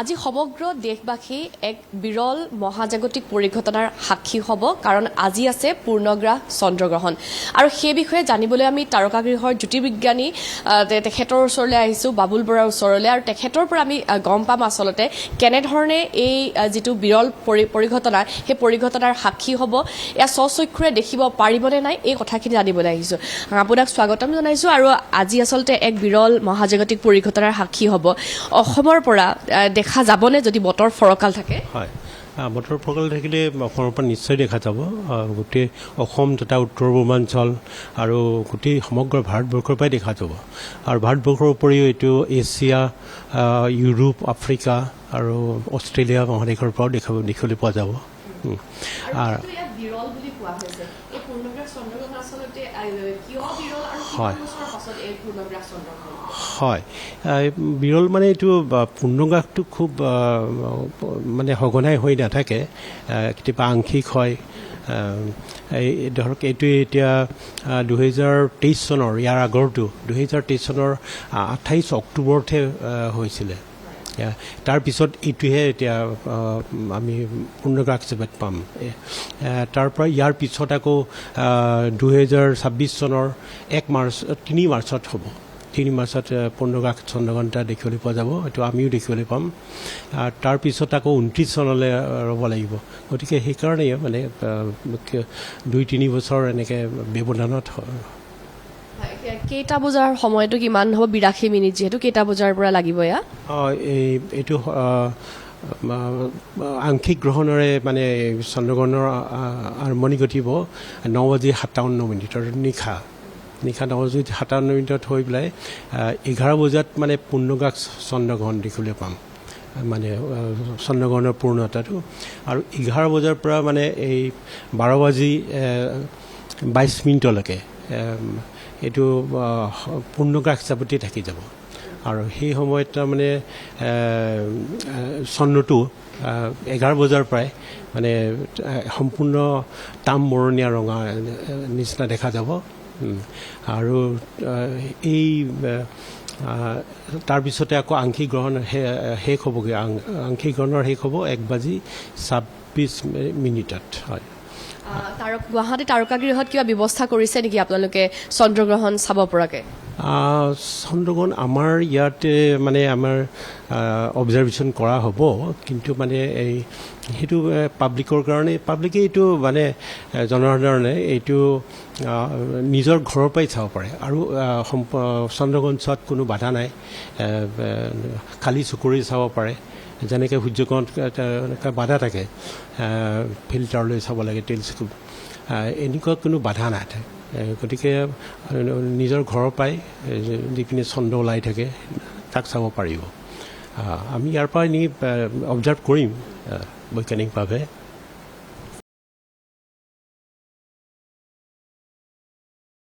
আজি সমগ্ৰ দেশবাসী এক বিৰল মহাজাগতিক পৰিঘটনাৰ সাক্ষী হ'ব কাৰণ আজি আছে পূৰ্ণগ্ৰাস চন্দ্ৰগ্ৰহণ আৰু সেই বিষয়ে জানিবলৈ আমি তাৰকাগৃহৰ জ্যোতিৰ্বিজ্ঞানী তেখেতৰ ওচৰলৈ আহিছোঁ বাবুল বৰাৰ ওচৰলৈ আৰু তেখেতৰ পৰা আমি গম পাম আচলতে কেনেধৰণে এই যিটো বিৰল পৰিঘটনা সেই পৰিঘটনাৰ সাক্ষী হ'ব এয়া স্বচক্ষুৰে দেখিব পাৰিবনে নাই এই কথাখিনি জানিবলৈ আহিছোঁ আপোনাক স্বাগতম জনাইছোঁ আৰু আজি আচলতে এক বিৰল মহাজাগতিক পৰিঘটনাৰ সাক্ষী হ'ব অসমৰ পৰা দেখা যাবনে যদি বতৰ ফৰকাল থাকে হয় বতৰ ফৰকাল থাকিলে অসমৰ পৰা নিশ্চয় দেখা যাব গোটেই অসম তথা উত্তৰ পূৰ্বাঞ্চল আৰু গোটেই সমগ্ৰ ভাৰতবৰ্ষৰ পৰাই দেখা যাব আৰু ভাৰতবৰ্ষৰ উপৰিও এইটো এছিয়া ইউৰোপ আফ্ৰিকা আৰু অষ্ট্ৰেলিয়া মহাদেশৰ পৰাও দেখিবলৈ পোৱা যাব হয় বিৰল মানে এইটো পূৰ্ণগ্ৰাসটো খুব মানে সঘনাই হৈ নাথাকে কেতিয়াবা আংশিক হয় ধৰক এইটোৱে এতিয়া 2023 চনৰ ইয়াৰ আগৰটো 2023 চনৰ 28 অক্টোবৰতহে হৈছিলে তাৰপিছত এইটোহে এতিয়া আমি পূৰ্ণগ্ৰাস হিচাপে পাম তাৰপৰা ইয়াৰ পিছত আকৌ 2026 চনৰ 3 মাৰ্চত হ'ব 3 মাৰ্চত পূৰ্ণগ্ৰাস চন্দ্ৰগ্ৰহণ এটা দেখিবলৈ পোৱা যাব এইটো আমিও দেখিবলৈ পাম তাৰপিছত আকৌ 29 চনলৈ ৰ'ব লাগিব গতিকে সেইকাৰণেই মানে 2-3 বছৰ এনেকৈ ব্যৱধানত কেইটা বজাৰ সময়টো কিমান হ'ব 82 মিনিট যিহেতু কেইটা বজাৰ পৰা লাগিব এয়া এইটো আংশিক গ্ৰহণৰে মানে চন্দ্ৰগ্ৰহণৰ আৰম্ভণি ঘটিব 9:57 নিশা 9:57 হৈ পেলাই 11 বজাত মানে পূৰ্ণগ্ৰাস চন্দ্ৰগ্ৰহণ দেখিবলৈ পাম মানে চন্দ্ৰগ্ৰহণৰ পূৰ্ণতাটো আৰু 11 বজাৰ পৰা মানে এই 12:22 এইটো পূৰ্ণগ্ৰাস হিচাপতে থাকি যাব আৰু সেই সময়ত তাৰমানে চন্দ্ৰটো 11 বজাৰ পৰাই মানে সম্পূৰ্ণ তাম বৰণীয়া ৰঙা নিচিনা দেখা যাব আৰু এই তাৰপিছতে আকৌ আংশিক গ্ৰহণ শেষ হ'বগৈ আংশিক গ্ৰহণৰ শেষ হ'ব 1:26 হয় গুৱাহাটী তাৰকাগৃহত কিবা ব্যৱস্থা কৰিছে নেকি আপোনালোকে চন্দ্ৰগ্ৰহণ চাব পৰাকৈ চন্দ্ৰগ্ৰহণ আমাৰ ইয়াতে মানে আমাৰ অবজাৰ্ভেশ্যন কৰা হ'ব কিন্তু মানে এই সেইটো পাব্লিকৰ কাৰণে পাব্লিকে এইটো মানে জনসাধাৰণে এইটো নিজৰ ঘৰৰ পৰাই চাব পাৰে আৰু চন্দ্ৰগ্ৰহণ চোৱাত কোনো বাধা নাই খালী চকুৰে চাব পাৰে যেনেকৈ সূৰ্যগ্ৰহণ বাধা থাকে ফিল্টাৰলৈ চাব লাগে টেলিস্কোপ এনেকুৱা কোনো বাধা নাথাকে গতিকে নিজৰ ঘৰৰ পৰাই যিখিনি চন্দ্ৰ ওলাই থাকে তাক চাব পাৰিব আমি ইয়াৰ পৰা নি অবজাৰ্ভ কৰিম বৈজ্ঞানিকভাৱে